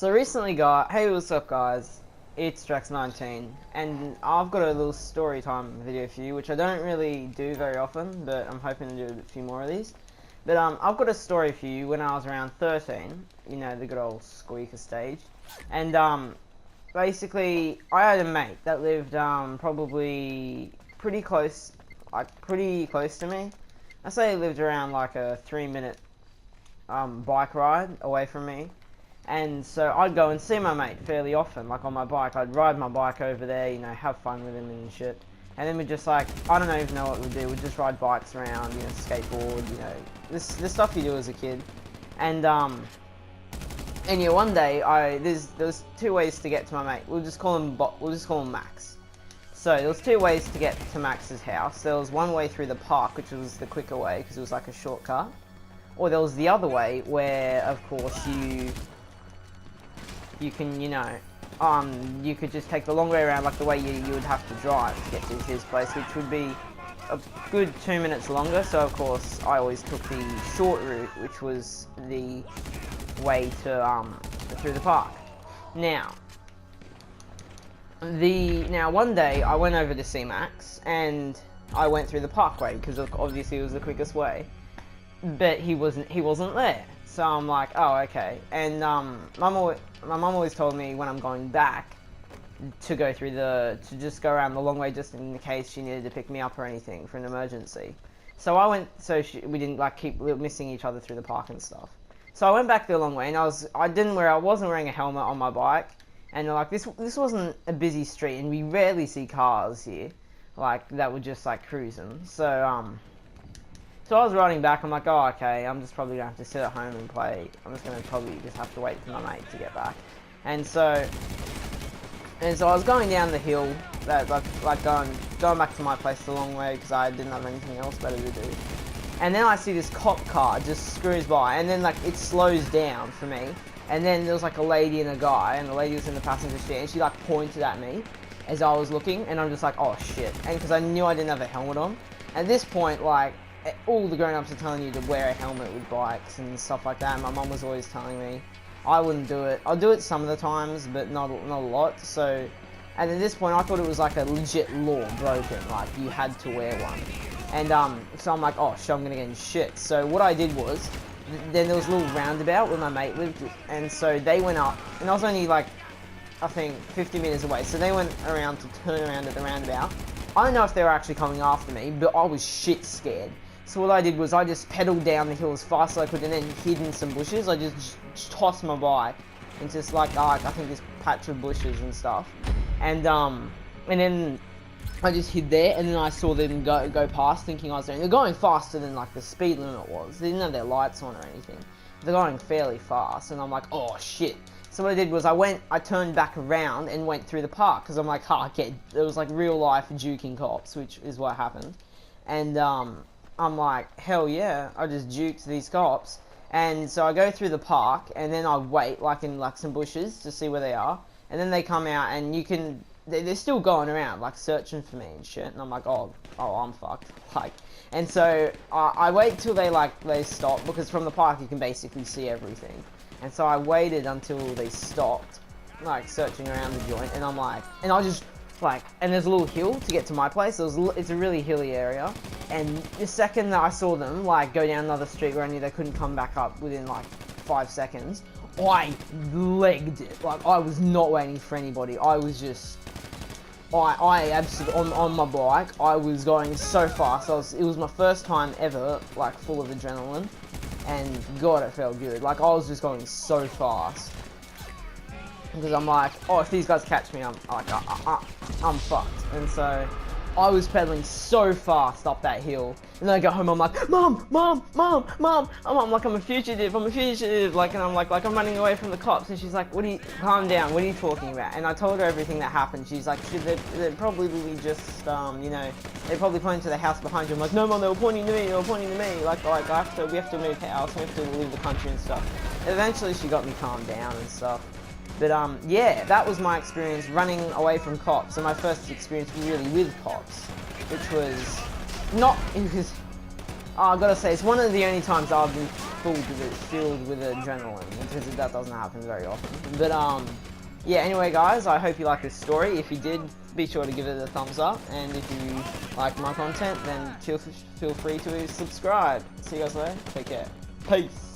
So recently hey, what's up guys, it's Drax19 and I've got a little story time video for you, which I don't really do very often, but I'm hoping to do a few more of these. But I've got a story for you when I was around 13, you know, the good old squeaker stage. And basically I had a mate that lived probably pretty close to me. I say he lived around like a 3-minute bike ride away from me. And so I'd go and see my mate fairly often, like on my bike. I'd ride my bike over there, you know, have fun with him and shit. And then we'd just like, I don't even know what we'd do. We'd just ride bikes around, you know, skateboard, you know, this stuff you do as a kid. And yeah, one day there was two ways to get to my mate. We'll just call him Max. So there was two ways to get to Max's house. There was one way through the park, which was the quicker way because it was like a shortcut. Or there was the other way where, of course, you can, you know, you could just take the long way around, like the way you would have to drive to get to his place, which would be a good 2 minutes longer. So of course I always took the short route, which was the way to through the park. Now one day I went over to see Max and I went through the parkway because obviously it was the quickest way, but he wasn't there. So I'm like, oh, okay. And my mum always told me when I'm going back to just go around the long way, just in case she needed to pick me up or anything for an emergency. So I went, we didn't like keep missing each other through the park and stuff. So I went back the long way, and I wasn't wearing a helmet on my bike, and like this wasn't a busy street, and we rarely see cars here, like that were just like cruising. So I was riding back, I'm like, oh, okay, I'm just probably going to have to sit at home and play. I'm just going to probably just have to wait for my mate to get back. And so I was going down the hill, like going back to my place the long way because I didn't have anything else better to do. And then I see this cop car just screws by, and then like it slows down for me. And then there was like a lady and a guy, and the lady was in the passenger seat, and she like pointed at me as I was looking, and I'm just like, oh shit. And because I knew I didn't have a helmet on. At this point, like, all the grown-ups are telling you to wear a helmet with bikes and stuff like that. My mum was always telling me I wouldn't do it. I'll do it some of the times, but not a lot. So, and at this point, I thought it was like a legit law broken, like you had to wear one. And so I'm like, oh shit, I'm gonna get in shit. So what I did was, then there was a little roundabout where my mate lived, and so they went up, and I was only like, I think 50 meters away. So they went around to turn around at the roundabout. I don't know if they were actually coming after me, but I was shit scared. So what I did was I just pedaled down the hill as fast as I could and then hid in some bushes. I just tossed my bike into this like I think this patch of bushes and stuff. And then I just hid there, and then I saw them go past thinking I was there. And they're going faster than like the speed limit was. They didn't have their lights on or anything. They're going fairly fast, and I'm like, oh shit. So what I did was I turned back around and went through the park because I'm like, okay, it was like real life juking cops, which is what happened. And I'm like, hell yeah, I just juked these cops. And so I go through the park, and then I wait, like in like some bushes to see where they are. And then they come out, and they're still going around, like searching for me and shit. And I'm like, oh, I'm fucked. Like, and so I wait till they stop, because from the park you can basically see everything. And so I waited until they stopped, like searching around the joint. And I'm like, and I just like, and there's a little hill to get to my place. It's a really hilly area. And the second that I saw them like go down another street where I knew they couldn't come back up within like 5 seconds, I legged it. Like, I was not waiting for anybody. I was just, I absolutely, on my bike, I was going so fast. It was my first time ever, like, full of adrenaline. And God, it felt good. Like, I was just going so fast. Because I'm like, oh, if these guys catch me, I'm fucked. And so I was pedaling so fast up that hill, and then I go home, I'm like, Mom, I'm like, I'm a fugitive, like, and I'm like I'm running away from the cops, and she's like, calm down, what are you talking about? And I told her everything that happened. She's like, they're probably just, you know, they're probably pointing to the house behind you. I'm like, no, Mom, they were pointing to me, like, we have to move house, we have to leave the country and stuff. And eventually she got me calmed down and stuff. But yeah, that was my experience running away from cops, and my first experience really with cops, which was I gotta say, it's one of the only times I've been full because it's filled with adrenaline, because that doesn't happen very often. But yeah, anyway guys, I hope you like this story. If you did, be sure to give it a thumbs up, and if you like my content, then feel free to subscribe. See you guys later, take care, peace.